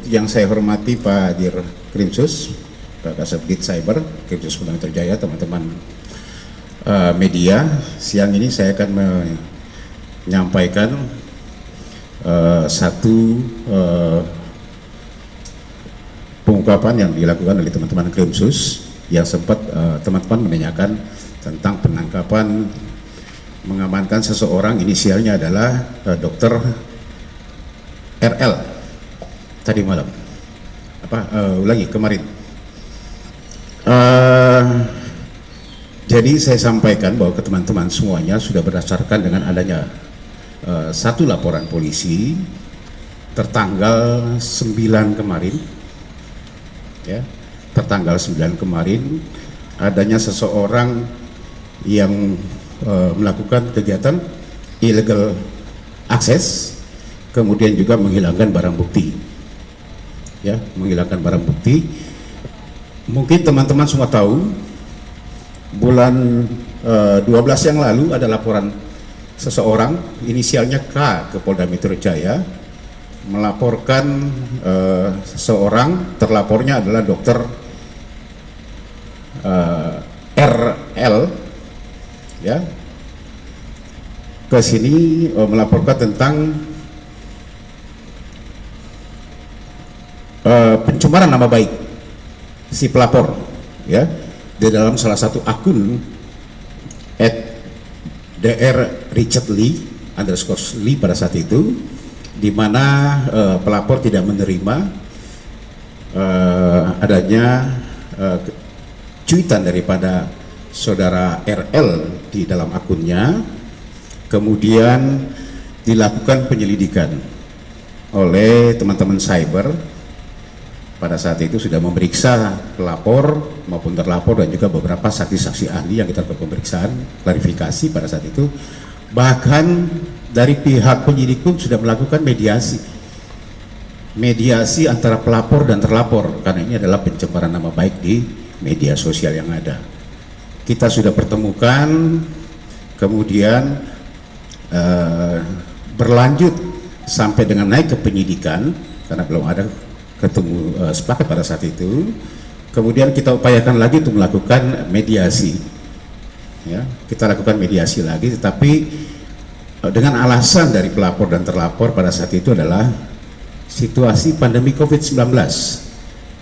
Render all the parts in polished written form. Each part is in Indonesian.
yang saya hormati Pak Dir Krimsus, Pak Kasubdit Cyber, Krimsus Polda Metro Jaya, teman-teman media. Siang ini saya akan menyampaikan satu pengungkapan yang dilakukan oleh teman-teman Krimsus yang sempat teman-teman menanyakan tentang penangkapan mengamankan seseorang, inisialnya adalah Dr. RL tadi malam, kemarin. Jadi saya sampaikan bahwa ke teman-teman semuanya sudah berdasarkan dengan adanya satu laporan polisi tertanggal 9 kemarin, ya, tertanggal 9 kemarin adanya seseorang yang melakukan kegiatan illegal access, kemudian juga menghilangkan barang bukti, ya, menghilangkan barang bukti. Mungkin teman-teman semua tahu, bulan 12 yang lalu ada laporan seseorang inisialnya K ke Polda Metro Jaya melaporkan seseorang, terlapornya adalah Dr. RL, ya, ke sini melaporkan tentang pencemaran nama baik si pelapor, ya, di dalam salah satu akun @dr Richard Lee _ Lee pada saat itu, di mana pelapor tidak menerima adanya cuitan daripada saudara RL di dalam akunnya. Kemudian dilakukan penyelidikan oleh teman-teman cyber. Pada saat itu sudah memeriksa pelapor maupun terlapor dan juga beberapa saksi-saksi ahli yang kita lakukan pemeriksaan klarifikasi pada saat itu. Bahkan dari pihak penyidik pun sudah melakukan mediasi antara pelapor dan terlapor, karena ini adalah pencemaran nama baik di media sosial yang ada. Kita sudah pertemukan, kemudian berlanjut sampai dengan naik ke penyidikan karena belum ada ketemu sepakat pada saat itu. Kemudian kita upayakan lagi untuk melakukan mediasi, ya, kita lakukan mediasi lagi, tetapi dengan alasan dari pelapor dan terlapor pada saat itu adalah situasi pandemi COVID-19,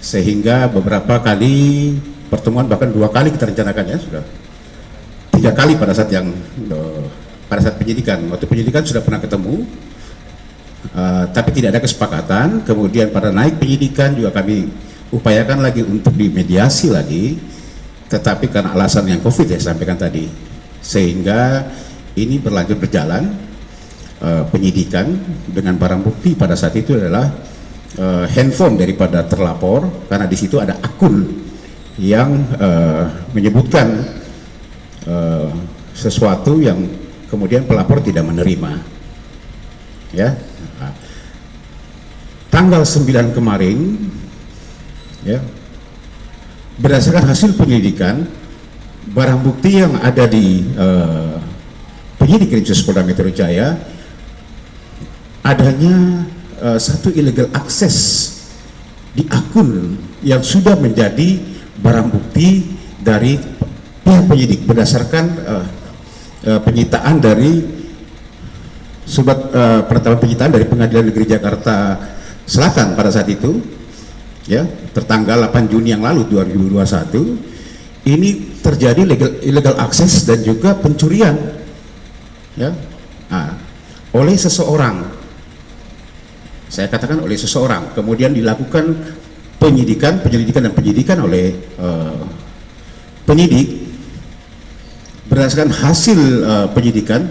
sehingga beberapa kali pertemuan, bahkan 2 kali kita rencanakan, ya, sudah 3 kali pada saat yang pada saat penyidikan. Waktu penyidikan sudah pernah ketemu, tapi tidak ada kesepakatan. Kemudian pada naik penyidikan juga kami upayakan lagi untuk dimediasi lagi, tetapi karena alasan yang COVID yang saya sampaikan tadi, sehingga ini berjalan penyidikan dengan barang bukti pada saat itu adalah handphone daripada terlapor, karena di situ ada akun yang menyebutkan sesuatu yang kemudian pelapor tidak menerima, ya. Nah, tanggal 9 kemarin, ya, berdasarkan hasil penyelidikan, barang bukti yang ada di penyidik Krimsus Polda Metro Jaya adanya satu illegal access di akun yang sudah menjadi barang bukti dari pihak penyidik berdasarkan penyitaan dari surat penetapan penyitaan dari Pengadilan Negeri Jakarta Selatan pada saat itu, ya, tertanggal 8 Juni yang lalu 2021. Ini terjadi illegal access dan juga pencurian, ya, oleh seseorang. Saya katakan oleh seseorang. Kemudian dilakukan penyelidikan dan penyidikan oleh penyidik. Berdasarkan hasil penyidikan,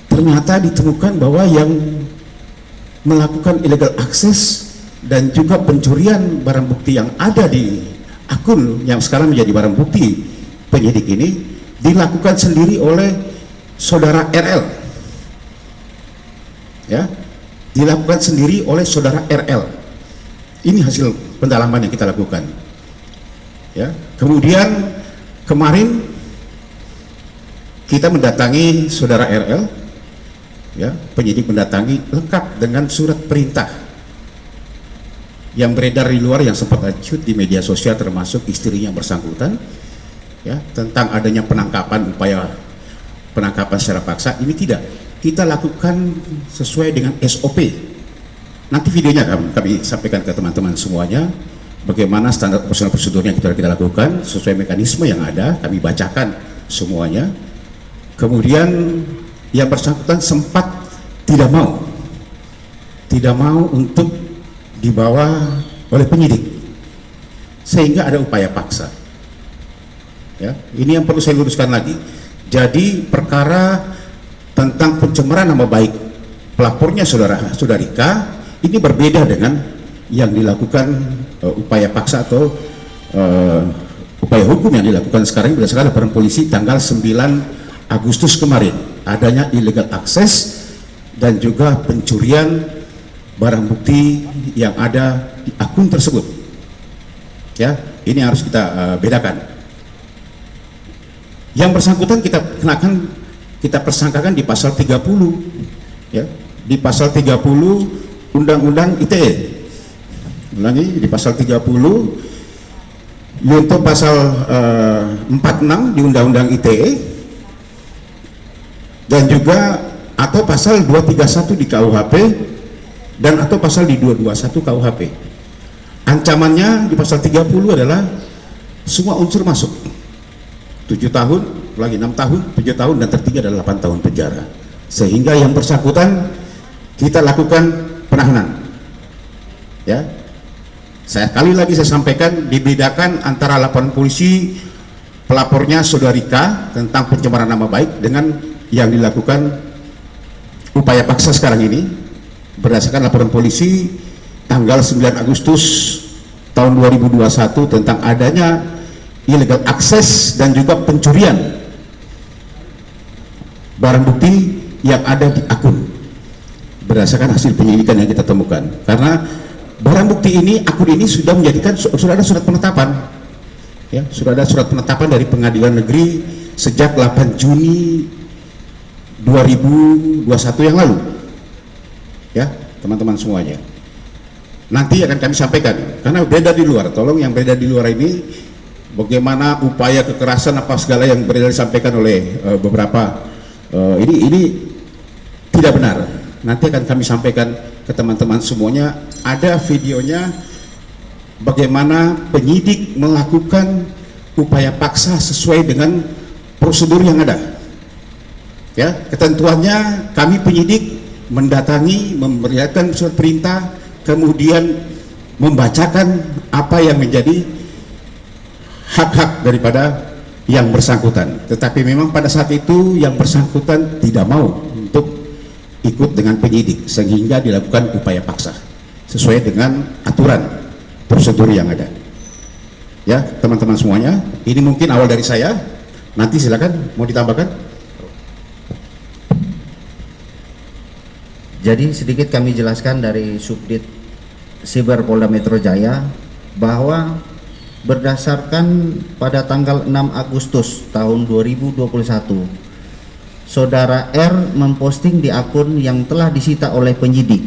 ternyata ditemukan bahwa yang melakukan illegal access dan juga pencurian barang bukti yang ada di akun yang sekarang menjadi barang bukti penyidik ini dilakukan sendiri oleh saudara RL, ya, dilakukan sendiri oleh saudara RL. Ini hasil pendalaman yang kita lakukan, ya. Kemudian kemarin kita mendatangi saudara RL, ya, penyidik mendatangi lengkap dengan surat perintah yang beredar di luar yang sempat acut di media sosial termasuk istrinya yang bersangkutan, ya, tentang adanya upaya penangkapan secara paksa. Ini tidak, kita lakukan sesuai dengan SOP. Nanti videonya kami sampaikan ke teman-teman semuanya, bagaimana standar operasional prosedurnya kita lakukan sesuai mekanisme yang ada, kami bacakan semuanya. Kemudian yang bersangkutan sempat tidak mau untuk dibawa oleh penyidik, sehingga ada upaya paksa. Ya, ini yang perlu saya luruskan lagi. Jadi perkara tentang pencemaran nama baik pelapornya saudari K ini berbeda dengan yang dilakukan upaya paksa atau upaya hukum yang dilakukan sekarang berdasarkan laporan polisi tanggal 9 Agustus kemarin, adanya illegal access dan juga pencurian barang bukti yang ada di akun tersebut. Ya, ini harus kita bedakan. Yang bersangkutan kita persangkakan di pasal 30, ya, di pasal 30 Undang-Undang ITE. Ulangi, di pasal 30 untuk pasal 46 di Undang-Undang ITE, dan juga atau pasal 231 di KUHP, dan atau pasal di 221 KUHP. Ancamannya di pasal 30 adalah semua unsur masuk 7 tahun, lagi 6 tahun, 7 tahun, dan tertinggi adalah 8 tahun penjara. Sehingga yang bersangkutan kita lakukan penahanan. Ya, kali lagi saya sampaikan, dibedakan antara laporan polisi pelapornya saudari K tentang pencemaran nama baik dengan yang dilakukan upaya paksa sekarang ini berdasarkan laporan polisi tanggal 9 Agustus tahun 2021 tentang adanya illegal access dan juga pencurian barang bukti yang ada di akun berdasarkan hasil penyelidikan yang kita temukan. Karena barang bukti ini, akun ini sudah ada surat penetapan, ya, sudah ada surat penetapan dari Pengadilan Negeri sejak 8 Juni 2021 yang lalu. Ya, teman-teman semuanya. Nanti akan kami sampaikan, karena beredar di luar. Tolong yang beredar di luar ini, bagaimana upaya kekerasan apa segala yang beredar disampaikan oleh beberapa ini tidak benar. Nanti akan kami sampaikan ke teman-teman semuanya. Ada videonya bagaimana penyidik melakukan upaya paksa sesuai dengan prosedur yang ada. Ya, ketentuannya kami penyidik mendatangi, memberikan surat perintah, kemudian membacakan apa yang menjadi hak-hak daripada yang bersangkutan. Tetapi memang pada saat itu yang bersangkutan tidak mau untuk ikut dengan penyidik, sehingga dilakukan upaya paksa sesuai dengan aturan prosedur yang ada. Ya, teman-teman semuanya, ini mungkin awal dari saya. Nanti silakan mau ditambahkan. Jadi sedikit kami jelaskan dari Subdit Siber Polda Metro Jaya bahwa berdasarkan pada tanggal 6 Agustus tahun 2021, Saudara R memposting di akun yang telah disita oleh penyidik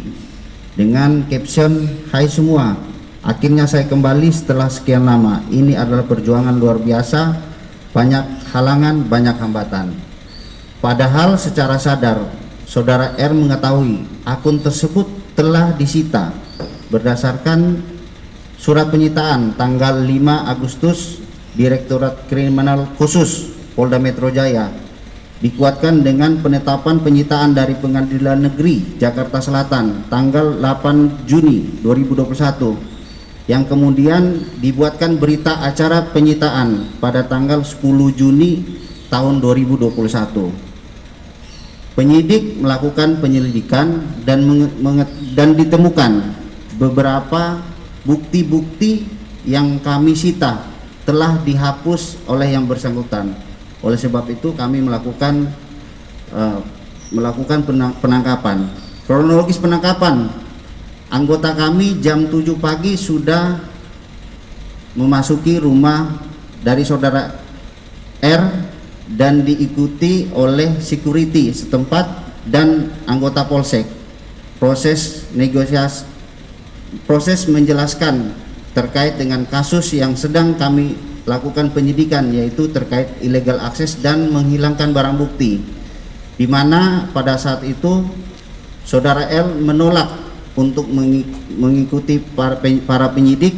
dengan caption, "Hai semua, akhirnya saya kembali setelah sekian lama. Ini adalah perjuangan luar biasa, banyak halangan, banyak hambatan." Padahal secara sadar Saudara R mengetahui akun tersebut telah disita berdasarkan surat penyitaan tanggal 5 Agustus Direktorat Kriminal Khusus Polda Metro Jaya, dikuatkan dengan penetapan penyitaan dari Pengadilan Negeri Jakarta Selatan tanggal 8 Juni 2021, yang kemudian dibuatkan berita acara penyitaan pada tanggal 10 Juni tahun 2021. Penyidik melakukan penyelidikan dan ditemukan beberapa bukti-bukti yang kami sita telah dihapus oleh yang bersangkutan. Oleh sebab itu kami melakukan penangkapan. Kronologis penangkapan, anggota kami jam 7 pagi sudah memasuki rumah dari saudara R dan diikuti oleh security setempat dan anggota polsek. Proses proses menjelaskan terkait dengan kasus yang sedang kami lakukan penyidikan, yaitu terkait illegal access dan menghilangkan barang bukti, di mana pada saat itu saudara L menolak untuk mengikuti para penyidik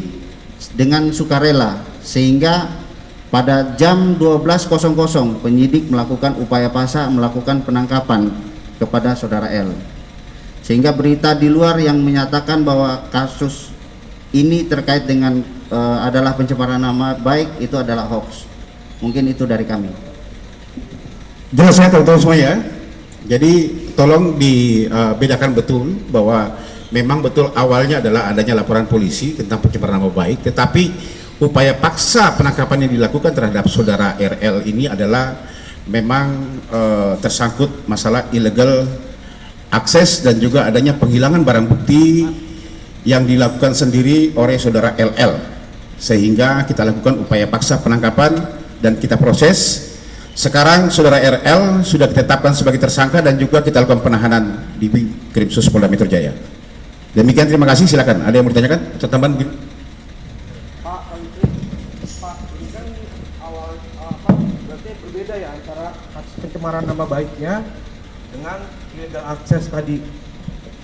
dengan sukarela, sehingga pada jam 12.00 penyidik melakukan upaya paksa melakukan penangkapan kepada saudara L, sehingga berita di luar yang menyatakan bahwa kasus ini terkait dengan adalah pencemaran nama baik itu adalah hoax. Mungkin itu dari kami. Jelas ya teman-teman semua ya. Jadi tolong dibedakan betul bahwa memang betul awalnya adalah adanya laporan polisi tentang pencemaran nama baik, tetapi upaya paksa penangkapan yang dilakukan terhadap saudara RL ini adalah memang tersangkut masalah illegal akses dan juga adanya penghilangan barang bukti yang dilakukan sendiri oleh saudara LL, sehingga kita lakukan upaya paksa penangkapan dan kita proses. Sekarang saudara RL sudah ditetapkan sebagai tersangka dan juga kita lakukan penahanan di Krimsus Polda Metro Jaya. Demikian, terima kasih. Silakan, ada yang mau ditanyakan atau tambahan mungkin? Pak, ini kan berarti berbeda ya antara kasus pencemaran nama baiknya dengan illegal access tadi.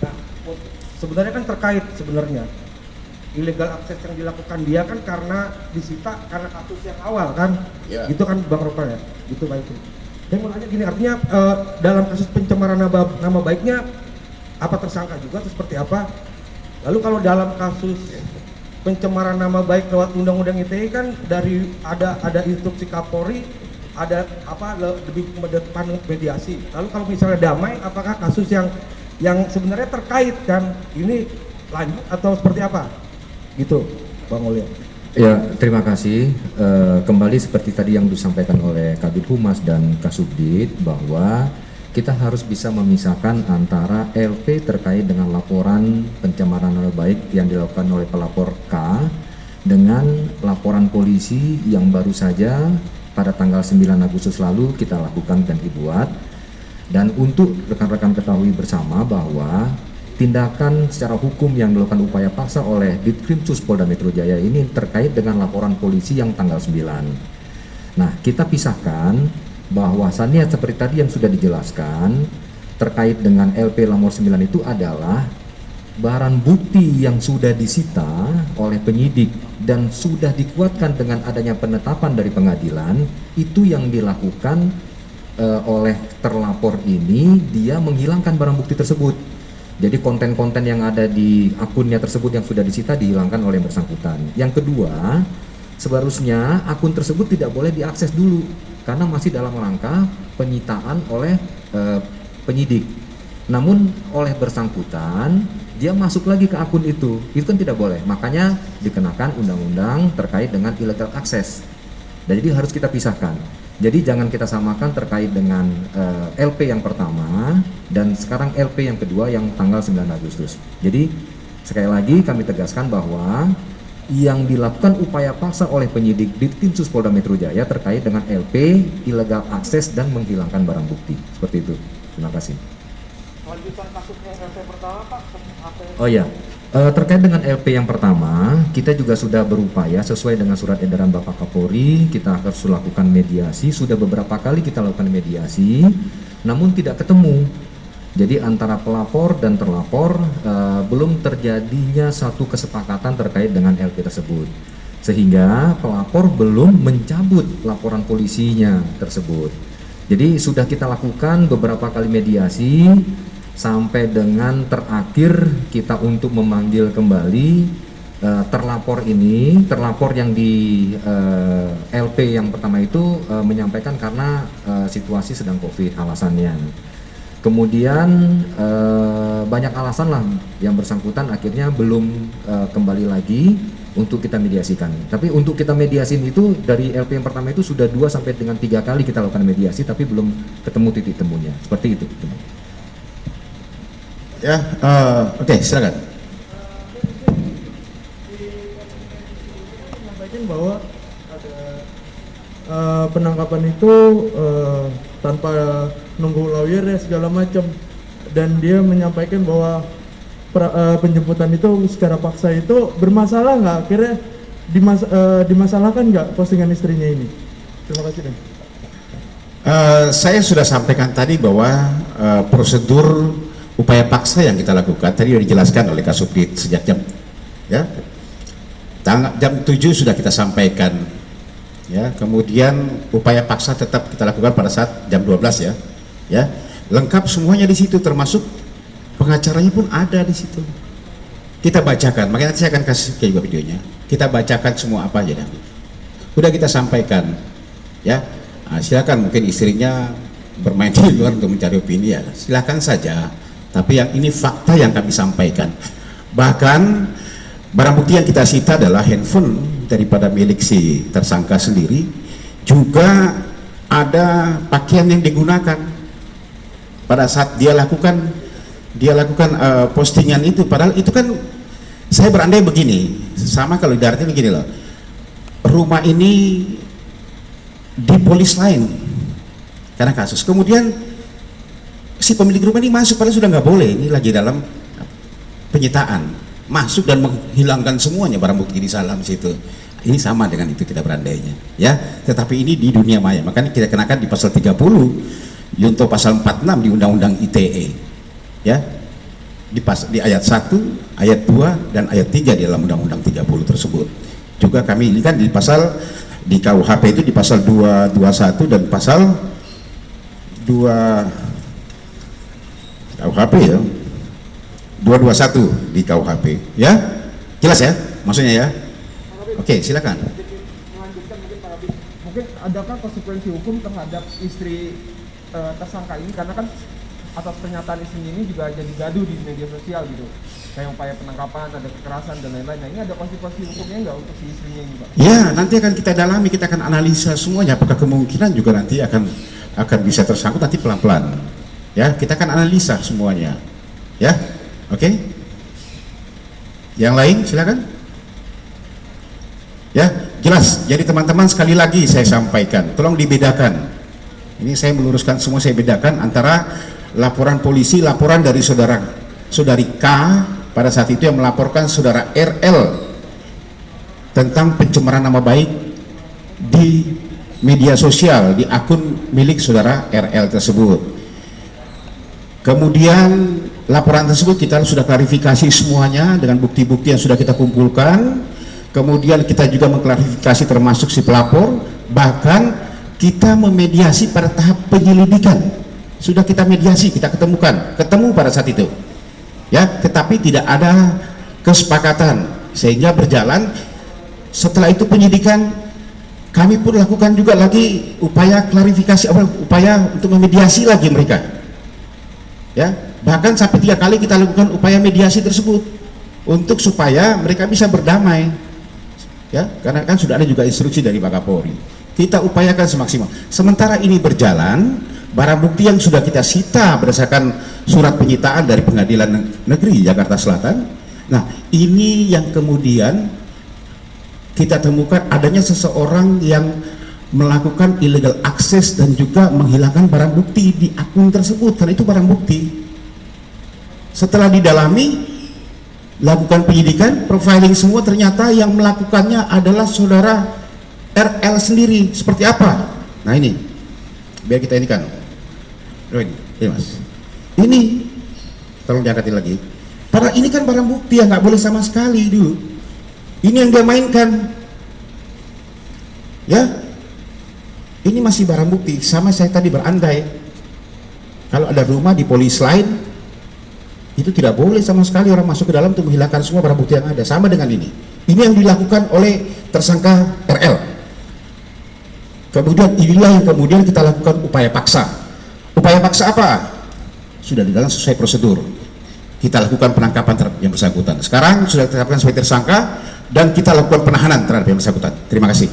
Nah, sebenarnya kan terkait sebenarnya. Illegal access yang dilakukan dia kan karena disita karena kasus yang awal kan, Gitu kan Bang Rokal ya, gitu Pak itu. Saya mau nanya gini, artinya dalam kasus pencemaran nama baiknya apa tersangka juga atau seperti apa? Lalu kalau dalam kasus pencemaran nama baik lewat undang-undang ITE kan dari ada instruksi Kapolri, ada apa lebih depan mediasi. Lalu kalau misalnya damai, apakah kasus yang sebenarnya terkait kan ini lanjut atau seperti apa? Gitu, Bang Mulya. Ya, terima kasih. Kembali seperti tadi yang disampaikan oleh Kabid Humas dan Kasubdit, bahwa kita harus bisa memisahkan antara LP terkait dengan laporan pencemaran nama baik yang dilakukan oleh pelapor K dengan laporan polisi yang baru saja pada tanggal 9 Agustus lalu kita lakukan dan dibuat. Dan untuk rekan-rekan ketahui bersama bahwa tindakan secara hukum yang dilakukan upaya paksa oleh Ditkrimsus Polda Metro Jaya ini terkait dengan laporan polisi yang tanggal 9. Nah, kita pisahkan bahwasannya seperti tadi yang sudah dijelaskan terkait dengan LP nomor 9 itu adalah barang bukti yang sudah disita oleh penyidik dan sudah dikuatkan dengan adanya penetapan dari pengadilan, itu yang dilakukan oleh terlapor ini, dia menghilangkan barang bukti tersebut. Jadi konten-konten yang ada di akunnya tersebut yang sudah disita dihilangkan oleh yang bersangkutan. Yang kedua, seharusnya akun tersebut tidak boleh diakses dulu karena masih dalam rangka penyitaan oleh penyidik. Namun oleh bersangkutan dia masuk lagi ke akun itu kan tidak boleh. Makanya dikenakan undang-undang terkait dengan illegal access. Dan jadi harus kita pisahkan. Jadi jangan kita samakan terkait dengan LP yang pertama dan sekarang LP yang kedua yang tanggal 9 Agustus. Jadi sekali lagi kami tegaskan bahwa yang dilakukan upaya paksa oleh penyidik Ditkrimsus Polda Metro Jaya terkait dengan LP, illegal access dan menghilangkan barang bukti. Seperti itu. Terima kasih. Lanjutan kasusnya LP pertama Pak, Oh ya, terkait dengan LP yang pertama, kita juga sudah berupaya sesuai dengan surat edaran Bapak Kapolri, kita harus lakukan mediasi. Sudah beberapa kali kita lakukan mediasi, namun tidak ketemu. Jadi antara pelapor dan terlapor belum terjadinya satu kesepakatan terkait dengan LP tersebut, sehingga pelapor belum mencabut laporan polisinya tersebut. Jadi sudah kita lakukan beberapa kali mediasi sampai dengan terakhir kita untuk memanggil kembali terlapor ini. Terlapor yang di LP yang pertama itu menyampaikan karena situasi sedang COVID alasannya. Kemudian banyak alasan lah yang bersangkutan akhirnya belum kembali lagi untuk kita mediasikan. Tapi untuk kita mediasiin itu dari LP yang pertama itu sudah 2 sampai dengan 3 kali kita lakukan mediasi tapi belum ketemu titik temunya. Seperti itu. Ya, oke, silakan. Menyampaikan bahwa ada penangkapan itu tanpa nunggu lawyer ya segala macam, dan dia menyampaikan bahwa penjemputan itu secara paksa itu bermasalah nggak? Akhirnya dimasalahkan nggak postingan istrinya ini? Terima kasih deh. Saya sudah sampaikan tadi bahwa prosedur upaya paksa yang kita lakukan tadi sudah dijelaskan oleh Kasubdit sejak jam 7 sudah kita sampaikan, ya. Kemudian upaya paksa tetap kita lakukan pada saat jam 12 ya. Lengkap semuanya di situ, termasuk pengacaranya pun ada di situ. Kita bacakan, makanya saya akan kasih juga videonya. Kita bacakan semua apa aja nanti. Sudah kita sampaikan, ya. Nah, silakan mungkin istrinya bermain di luar untuk mencari opini, ya silakan saja. Tapi yang ini fakta yang kami sampaikan. Bahkan barang bukti yang kita sita adalah handphone daripada milik si tersangka sendiri, juga ada pakaian yang digunakan pada saat dia lakukan postingan itu. Padahal itu kan saya berandai begini, sama kalau di daratnya begini loh, rumah ini di polis lain karena kasus, kemudian si pemilik rumah ini masuk padahal sudah nggak boleh, ini lagi dalam penyitaan, masuk dan menghilangkan semuanya barang bukti di salam situ. Ini sama dengan itu kita berandainya, ya. Tetapi ini di dunia maya, makanya kita kenakan di pasal 30 junto pasal 46 di Undang-Undang ITE, ya. Di ayat 1, ayat 2 dan ayat 3 di dalam Undang-Undang 30 tersebut. Juga kami ini kan di pasal di KUHP itu di pasal 221 dan pasal 2 KUHP ya. 221 di KUHP, ya. Jelas ya maksudnya ya. Oke, silakan. Melanjutkan mungkin adakah konsekuensi hukum terhadap istri tersangka ini, karena kan atas pernyataan istrinya ini juga jadi gaduh di media sosial gitu, kayak upaya penangkapan, ada kekerasan dan lain-lain. Nah, ini ada konsekuensi hukumnya nggak untuk si istrinya ini, Pak? Ya, nanti akan kita dalami, kita akan analisa semuanya, apakah kemungkinan juga nanti akan bisa tersangkut nanti pelan-pelan. Ya, kita akan analisa semuanya. Ya. Oke. Yang lain silakan. Ya, jelas. Jadi teman-teman sekali lagi saya sampaikan, tolong dibedakan. Ini saya meluruskan semua, saya bedakan antara laporan polisi, laporan dari saudari K pada saat itu yang melaporkan saudara RL tentang pencemaran nama baik di media sosial, di akun milik saudara RL tersebut. Kemudian laporan tersebut kita sudah klarifikasi semuanya dengan bukti-bukti yang sudah kita kumpulkan. Kemudian kita juga mengklarifikasi termasuk si pelapor, bahkan kita memediasi pada tahap penyelidikan. Sudah kita mediasi, kita ketemu pada saat itu, ya. Tetapi tidak ada kesepakatan sehingga berjalan. Setelah itu penyidikan, kami pun lakukan juga lagi upaya klarifikasi, upaya untuk memediasi lagi mereka, ya. Bahkan sampai 3 kali kita lakukan upaya mediasi tersebut untuk supaya mereka bisa berdamai, ya. Karena kan sudah ada juga instruksi dari Pak Kapolri. Kita upayakan semaksimal. Sementara ini berjalan, barang bukti yang sudah kita sita berdasarkan surat penyitaan dari Pengadilan Negeri Jakarta Selatan. Nah, ini yang kemudian kita temukan adanya seseorang yang melakukan illegal access dan juga menghilangkan barang bukti di akun tersebut, karena itu barang bukti. Setelah didalami, lakukan penyidikan, profiling semua, ternyata yang melakukannya adalah saudara RL sendiri. Seperti apa? Nah ini, biar kita ini kan. Ini mas, ini tolong diangkatin lagi. Padahal ini kan barang bukti yang nggak boleh sama sekali dulu. Ini yang dia mainkan, ya. Ini masih barang bukti. Sama saya tadi berandai, kalau ada rumah di polis lain, itu tidak boleh sama sekali orang masuk ke dalam untuk menghilangkan semua barang bukti yang ada. Sama dengan ini. Ini yang dilakukan oleh tersangka RL. Kemudian inilah yang kemudian kita lakukan upaya paksa. Upaya paksa apa? Sudah di dalam sesuai prosedur. Kita lakukan penangkapan terhadap yang bersangkutan. Sekarang sudah ditetapkan sebagai tersangka dan kita lakukan penahanan terhadap yang bersangkutan. Terima kasih.